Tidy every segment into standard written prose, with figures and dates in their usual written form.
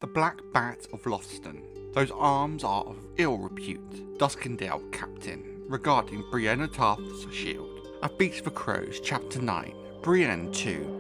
The Black Bat of Lothston. Those arms are of ill repute. Duskendale Captain. Regarding Brienne of Tarth's shield. A Feast for Crows, Chapter 9. Brienne 2.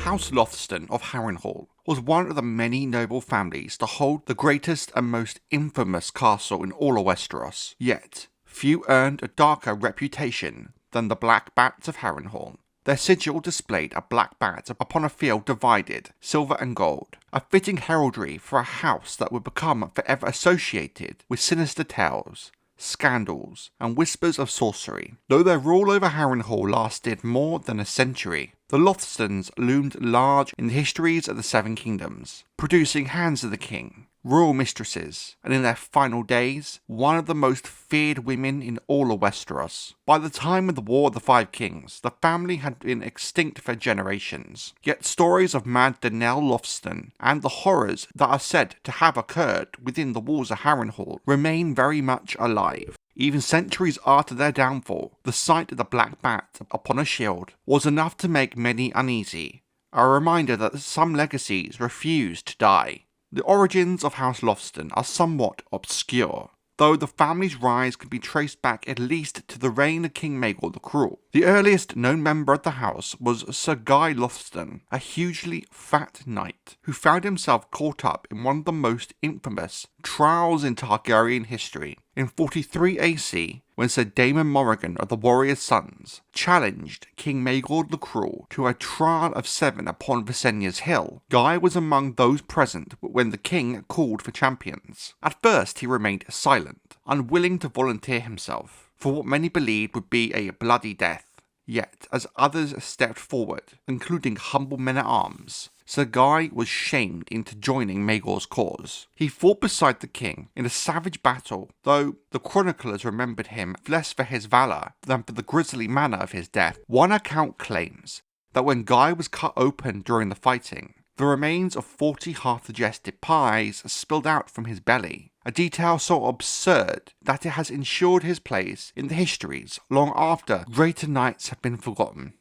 House Lothston of Harrenhal was one of the many noble families to hold the greatest and most infamous castle in all of Westeros, yet few earned a darker reputation than the Black Bats of Harrenhal. Their sigil displayed a black bat upon a field divided, silver and gold, a fitting heraldry for a house that would become forever associated with sinister tales, scandals, and whispers of sorcery. Though their rule over Harrenhal lasted more than a century, the Lothstons loomed large in the histories of the Seven Kingdoms, producing Hands of the King, royal mistresses, and in their final days, one of the most feared women in all of Westeros. By the time of the War of the Five Kings, the family had been extinct for generations, yet stories of Mad Danelle Lothston and the horrors that are said to have occurred within the walls of Harrenhal remain very much alive. Even centuries after their downfall, the sight of the black bat upon a shield was enough to make many uneasy, a reminder that some legacies refuse to die. The origins of House Lothston are somewhat obscure, though the family's rise can be traced back at least to the reign of King Maegor the Cruel. The earliest known member of the house was Ser Guy Lothston, a hugely fat knight who found himself caught up in one of the most infamous trials in Targaryen history. In 43 AC, when Sir Daemon Morrigan of the Warrior's Sons challenged King Maegor the Cruel to a trial of 7 upon Visenya's Hill, Guy was among those present when the king called for champions. At first he remained silent, unwilling to volunteer himself for what many believed would be a bloody death. Yet, as others stepped forward, including humble men-at-arms, Ser Guy was shamed into joining Maegor's cause. He fought beside the king in a savage battle, though the chroniclers remembered him less for his valour than for the grisly manner of his death. One account claims that when Guy was cut open during the fighting, the remains of 40 half-digested pies spilled out from his belly, a detail so absurd that it has ensured his place in the histories long after greater knights have been forgotten.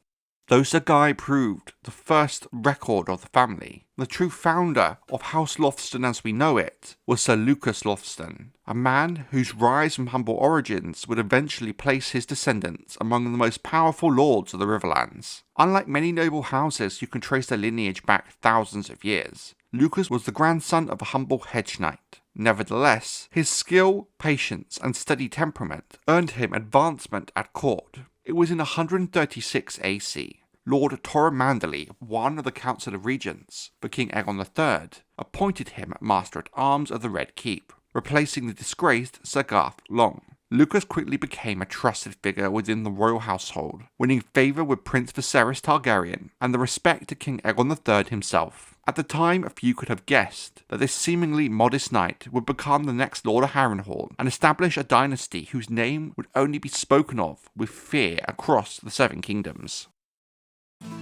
Though Ser Guy proved the first record of the family, the true founder of House Lothston as we know it was Ser Lucas Lothston, a man whose rise from humble origins would eventually place his descendants among the most powerful lords of the Riverlands. Unlike many noble houses who can trace their lineage back thousands of years, Lucas was the grandson of a humble hedge knight. Nevertheless, his skill, patience, and steady temperament earned him advancement at court. It was in 136 AC, Lord Toromandel, one of the Council of Regents for King Aegon III, appointed him Master-at-Arms of the Red Keep, replacing the disgraced Ser Garth Long. Lucas quickly became a trusted figure within the royal household, winning favour with Prince Viserys Targaryen and the respect of King Aegon III himself. At the time, few could have guessed that this seemingly modest knight would become the next Lord of Harrenhal and establish a dynasty whose name would only be spoken of with fear across the Seven Kingdoms.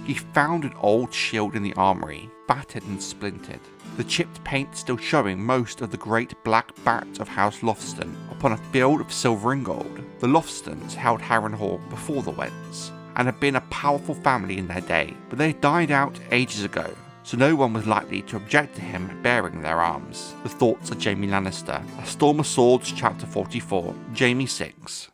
He found an old shield in the armory, battered and splintered, the chipped paint still showing most of the great black bat of House Lothston upon a field of silver and gold. The Lothstons held Harrenhal before the Whents, and had been a powerful family in their day, but they died out ages ago, so no one was likely to object to him bearing their arms. The thoughts of Jaime Lannister, A Storm of Swords, Chapter 44, Jaime 6.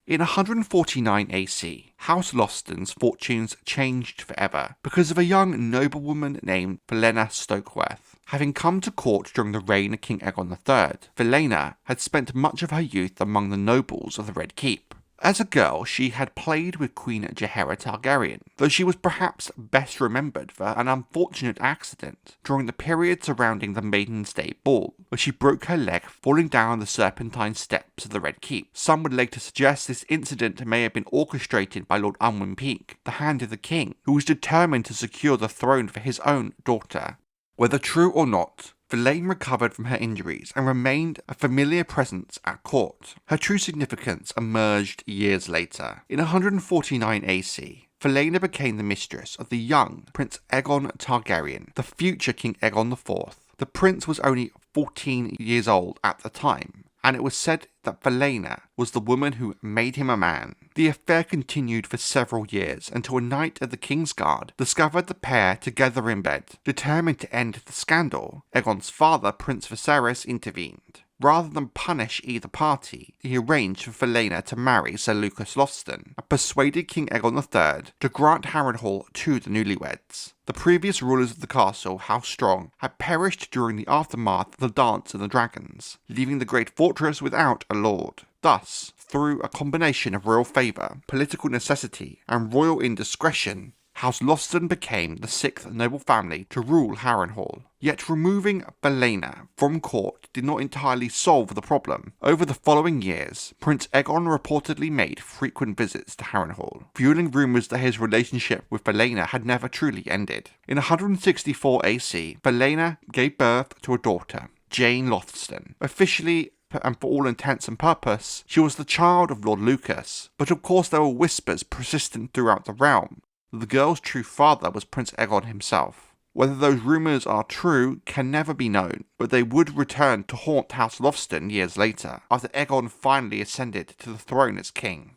In 149 AC, House Lothston's fortunes changed forever because of a young noblewoman named Falena Stokeworth. Having come to court during the reign of King Aegon III, Falena had spent much of her youth among the nobles of the Red Keep. As a girl, she had played with Queen Rhaenyra Targaryen, though she was perhaps best remembered for an unfortunate accident during the period surrounding the Maiden's Day Ball, where she broke her leg falling down the serpentine steps of the Red Keep. Some would later suggest this incident may have been orchestrated by Lord Unwin Peake, the Hand of the King, who was determined to secure the throne for his own daughter. Whether true or not, Falena recovered from her injuries and remained a familiar presence at court. Her true significance emerged years later. In 149 AC, Falena became the mistress of the young Prince Aegon Targaryen, the future King Aegon IV. The prince was only 14 years old at the time, and it was said that Falena was the woman who made him a man. The affair continued for several years until a knight of the King's Guard discovered the pair together in bed. Determined to end the scandal, Aegon's father, Prince Viserys, intervened. Rather than punish either party, he arranged for Falena to marry Ser Lucas Lothston and persuaded King Aegon III to grant Harrenhal to the newlyweds. The previous rulers of the castle, House Strong, had perished during the aftermath of the Dance of the Dragons, leaving the great fortress without a lord. Thus, through a combination of royal favour, political necessity, and royal indiscretion, House Lothston became the sixth noble family to rule Harrenhal. Yet removing Falena from court did not entirely solve the problem. Over the following years, Prince Aegon reportedly made frequent visits to Harrenhal, fueling rumours that his relationship with Falena had never truly ended. In 164 AC, Falena gave birth to a daughter, Jeyne Lothston. Officially, and for all intents and purpose, she was the child of Lord Lucas, but of course there were whispers persistent throughout the realm that the girl's true father was Prince Aegon himself. Whether those rumours are true can never be known, but they would return to haunt House Lothston years later, after Aegon finally ascended to the throne as king.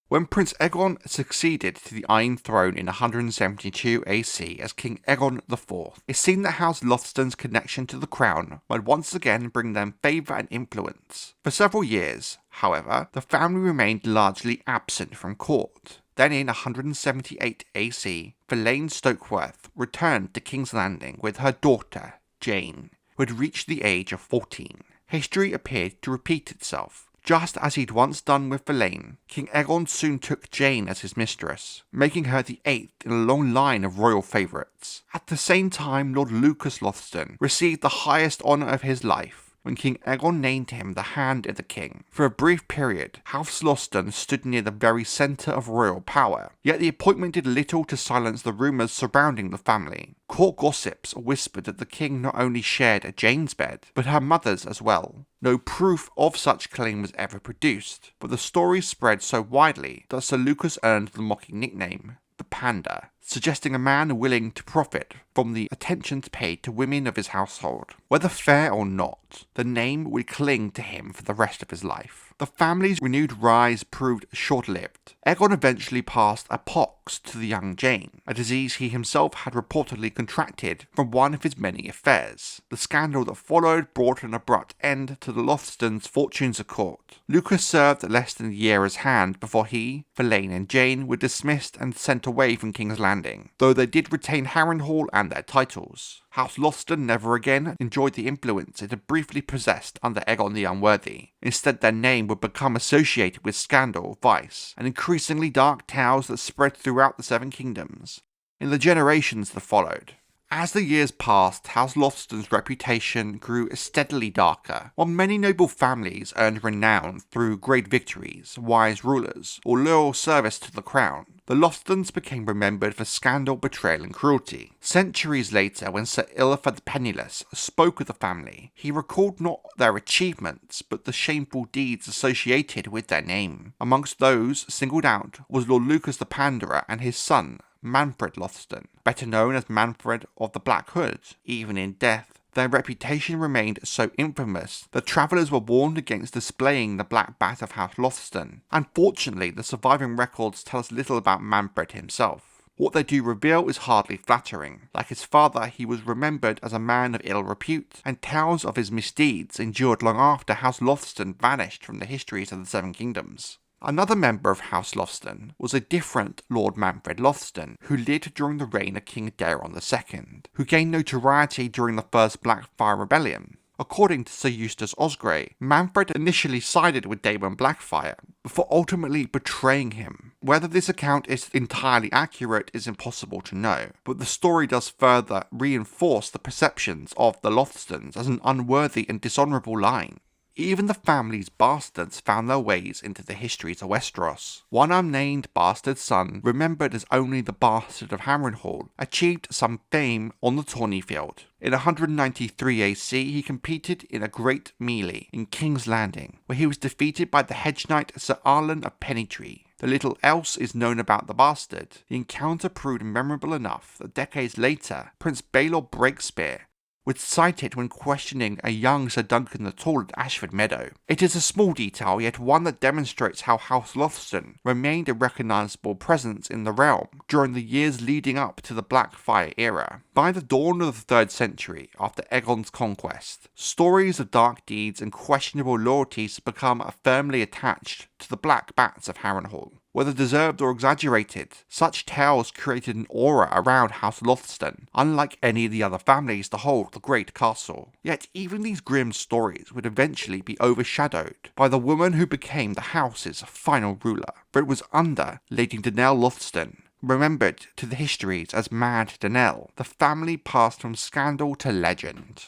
When Prince Aegon succeeded to the Iron Throne in 172 AC as King Aegon IV, it seemed that House Lothston's connection to the crown might once again bring them favour and influence. For several years, however, the family remained largely absent from court. Then in 178 AC, Falena Stokeworth returned to King's Landing with her daughter, Jeyne, who had reached the age of 14. History appeared to repeat itself. Just as he'd once done with Falena, King Aegon soon took Jeyne as his mistress, making her the eighth in a long line of royal favourites. At the same time, Lord Lucas Lothston received the highest honour of his life when King Aegon named him the Hand of the King. For a brief period, House Lothston stood near the very centre of royal power, yet the appointment did little to silence the rumours surrounding the family. Court gossips whispered that the king not only shared Jeyne's bed, but her mother's as well. No proof of such claim was ever produced, but the story spread so widely that Ser Lucas earned the mocking nickname, the Pander, suggesting a man willing to profit from the attentions paid to women of his household. Whether fair or not, the name would cling to him for the rest of his life. The family's renewed rise proved short-lived. Aegon eventually passed a pox to the young Jeyne, a disease he himself had reportedly contracted from one of his many affairs. The scandal that followed brought an abrupt end to the Lothstons' fortunes at court. Lucas served less than a year as Hand before he, Falena and Jeyne were dismissed and sent away from King's Landing, though they did retain Harrenhal and their titles. House Lothston never again enjoyed the influence it had briefly possessed under Aegon the Unworthy. Instead, their name would become associated with scandal, vice, and increasingly dark tales that spread throughout the Seven Kingdoms in the generations that followed. As the years passed, House Lothston's reputation grew steadily darker. While many noble families earned renown through great victories, wise rulers, or loyal service to the crown, the Lothstons became remembered for scandal, betrayal, and cruelty. Centuries later, when Sir Illiford the Penniless spoke of the family, he recalled not their achievements, but the shameful deeds associated with their name. Amongst those singled out was Lord Lucas the Panderer and his son, Manfred Lothston, better known as Manfred of the Black Hood. Even in death, their reputation remained so infamous that travellers were warned against displaying the black bat of House Lothston. Unfortunately, the surviving records tell us little about Manfred himself. What they do reveal is hardly flattering. Like his father, he was remembered as a man of ill repute, and tales of his misdeeds endured long after House Lothston vanished from the histories of the Seven Kingdoms. Another member of House Lothston was a different Lord Manfred Lothston, who lived during the reign of King Daeron II, who gained notoriety during the First Blackfyre Rebellion. According to Sir Eustace Osgrey, Manfred initially sided with Daemon Blackfyre, before ultimately betraying him. Whether this account is entirely accurate is impossible to know, but the story does further reinforce the perceptions of the Lothstons as an unworthy and dishonourable line. Even the family's bastards found their ways into the histories of Westeros. One unnamed bastard son, remembered as only the Bastard of Harrenhal, achieved some fame on the tourney field. In 193 AC, he competed in a great melee in King's Landing, where he was defeated by the hedge knight Sir Arlan of Pennytree. Though little else is known about the bastard, the encounter proved memorable enough that decades later, Prince Baelor Breakspear would cite it when questioning a young Sir Duncan the Tall at Ashford Meadow. It is a small detail, yet one that demonstrates how House Lothston remained a recognisable presence in the realm during the years leading up to the Blackfyre era. By the dawn of the 3rd century, after Aegon's conquest, stories of dark deeds and questionable loyalties become firmly attached to the Black Bats of Harrenhal. Whether deserved or exaggerated, such tales created an aura around House Lothston, unlike any of the other families to hold the great castle. Yet even these grim stories would eventually be overshadowed by the woman who became the house's final ruler, for it was under Lady Danelle Lothston, remembered to the histories as Mad Danelle, the family passed from scandal to legend.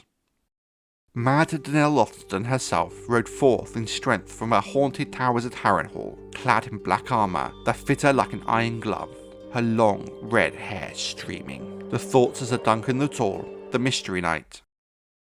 Mad Danelle Lothston herself rode forth in strength from her haunted towers at Harrenhal, clad in black armour that fit her like an iron glove, her long red hair streaming. The thoughts of Sir Duncan the Tall, the Mystery Knight.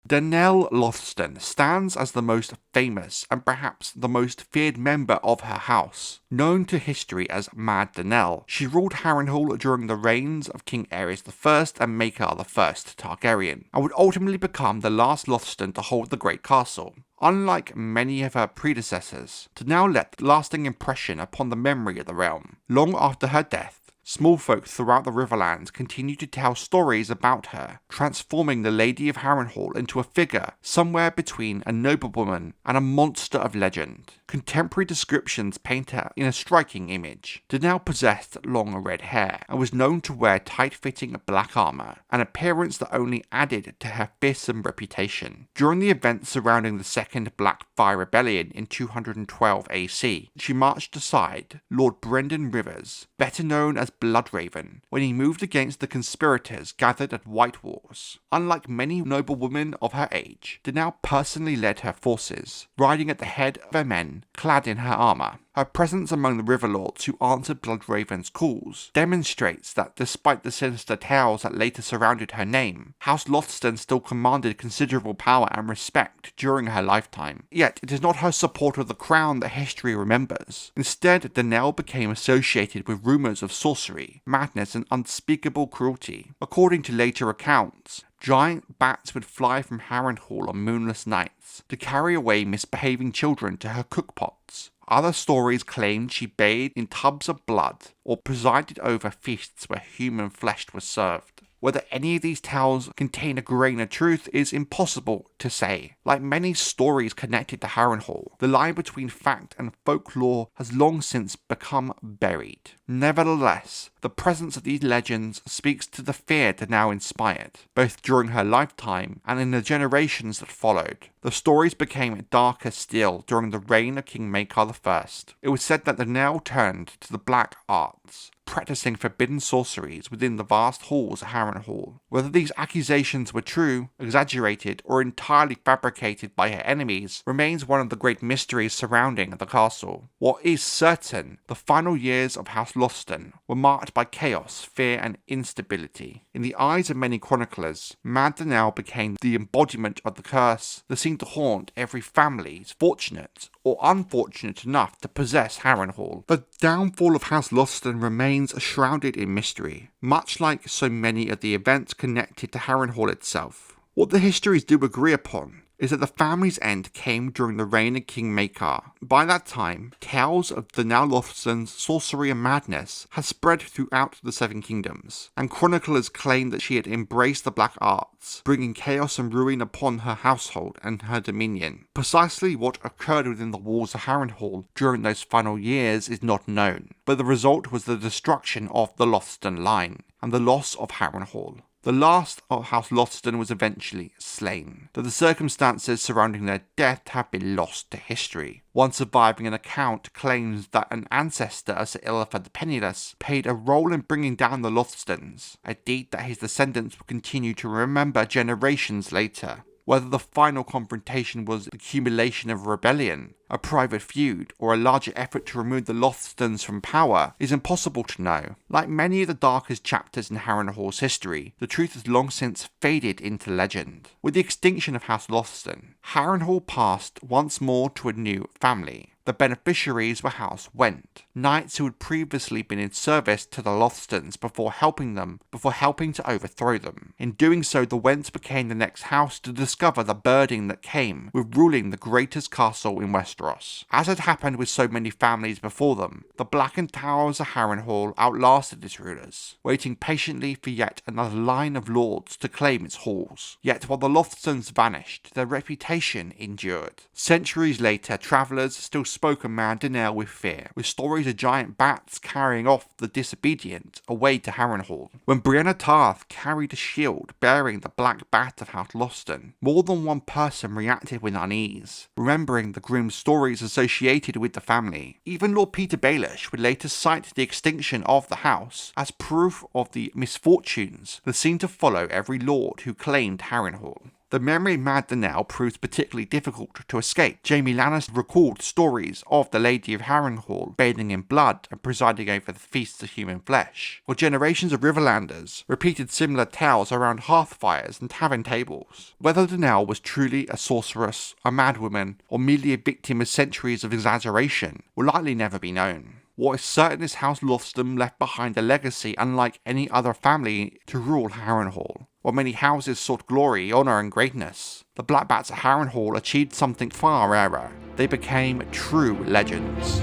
Danelle Lothston stands as the most famous and perhaps the most feared member of her house. Known to history as Mad Danelle, she ruled Harrenhal during the reigns of King Aegon I and Maekar I Targaryen, and would ultimately become the last Lothston to hold the great castle. Unlike many of her predecessors, Danelle left a lasting impression upon the memory of the realm. Long after her death, small folk throughout the Riverlands continued to tell stories about her, transforming the Lady of Harrenhal into a figure somewhere between a noblewoman and a monster of legend. Contemporary descriptions paint her in a striking image. Danelle possessed long red hair and was known to wear tight-fitting black armour, an appearance that only added to her fearsome reputation. During the events surrounding the Second Blackfyre Rebellion in 212 AC, she marched aside Lord Brendan Rivers, better known as Bloodraven, when he moved against the conspirators gathered at White Walls. Unlike many noblewomen of her age, Danelle personally led her forces, riding at the head of her men, clad in her armour. Her presence among the Riverlords who answered Bloodraven's calls demonstrates that despite the sinister tales that later surrounded her name, House Lothston still commanded considerable power and respect during her lifetime. Yet it is not her support of the crown that history remembers. Instead, Danelle became associated with rumours of sorcery, madness and unspeakable cruelty. According to later accounts, giant bats would fly from Harrenhal on moonless nights to carry away misbehaving children to her cookpots. Other stories claimed she bathed in tubs of blood or presided over feasts where human flesh was served. Whether any of these tales contain a grain of truth is impossible to say. Like many stories connected to Harrenhal, the line between fact and folklore has long since become buried. Nevertheless, the presence of these legends speaks to the fear Danelle inspired, both during her lifetime and in the generations that followed. The stories became darker still during the reign of King Maekar I. It was said that Danelle turned to the black arts, practicing forbidden sorceries within the vast halls of Harrenhal. Whether these accusations were true, exaggerated, or entirely fabricated by her enemies remains one of the great mysteries surrounding the castle. What is certain, the final years of House Lothston were marked by chaos, fear, and instability. In the eyes of many chroniclers, Mad Danelle became the embodiment of the curse that seemed to haunt every family fortunate or unfortunate enough to possess Harrenhal. The downfall of House Lothston remains shrouded in mystery, much like so many of the events connected to Harrenhal itself. What the histories do agree upon is that the family's end came during the reign of King Maekar. By that time, tales of Danelle Lothston's sorcery and madness had spread throughout the Seven Kingdoms, and chroniclers claim that she had embraced the black arts, bringing chaos and ruin upon her household and her dominion. Precisely what occurred within the walls of Harrenhal during those final years is not known, but the result was the destruction of the Lothston line, and the loss of Harrenhal. The last of House Lothston was eventually slain, though the circumstances surrounding their death have been lost to history. One surviving an account claims that an ancestor of Sir Illithar the Penniless played a role in bringing down the Lothstons, a deed that his descendants will continue to remember generations later. Whether the final confrontation was the accumulation of a rebellion, a private feud, or a larger effort to remove the Lothstons from power is impossible to know. Like many of the darkest chapters in Harrenhal's history, the truth has long since faded into legend. With the extinction of House Lothston, Harrenhal passed once more to a new family. The beneficiaries were House Whent, knights who had previously been in service to the Lothstons before helping to overthrow them. In doing so, the Whents became the next house to discover the burden that came with ruling the greatest castle in Westeros. As had happened with so many families before them, the blackened towers of Harrenhal outlasted its rulers, waiting patiently for yet another line of lords to claim its halls. Yet while the Lothstons vanished, their reputation endured. Centuries later, travellers still spoke of Mad Danelle with fear, with stories of giant bats carrying off the disobedient away to Harrenhal. When Brienne Tarth carried a shield bearing the Black Bat of House Lothston, more than one person reacted with unease, remembering the grim stories associated with the family. Even Lord Peter Baelish would later cite the extinction of the house as proof of the misfortunes that seemed to follow every lord who claimed Harrenhal. The memory of Mad Danelle proved particularly difficult to escape. Jaime Lannister recalled stories of the Lady of Harrenhal bathing in blood and presiding over the feasts of human flesh, while generations of Riverlanders repeated similar tales around hearthfires and tavern tables. Whether Danelle was truly a sorceress, a madwoman, or merely a victim of centuries of exaggeration will likely never be known. What is certain is House Lothston left behind a legacy unlike any other family to rule Harrenhal. While many houses sought glory, honour and greatness, the Black Bats of Harrenhal achieved something far rarer. They became true legends.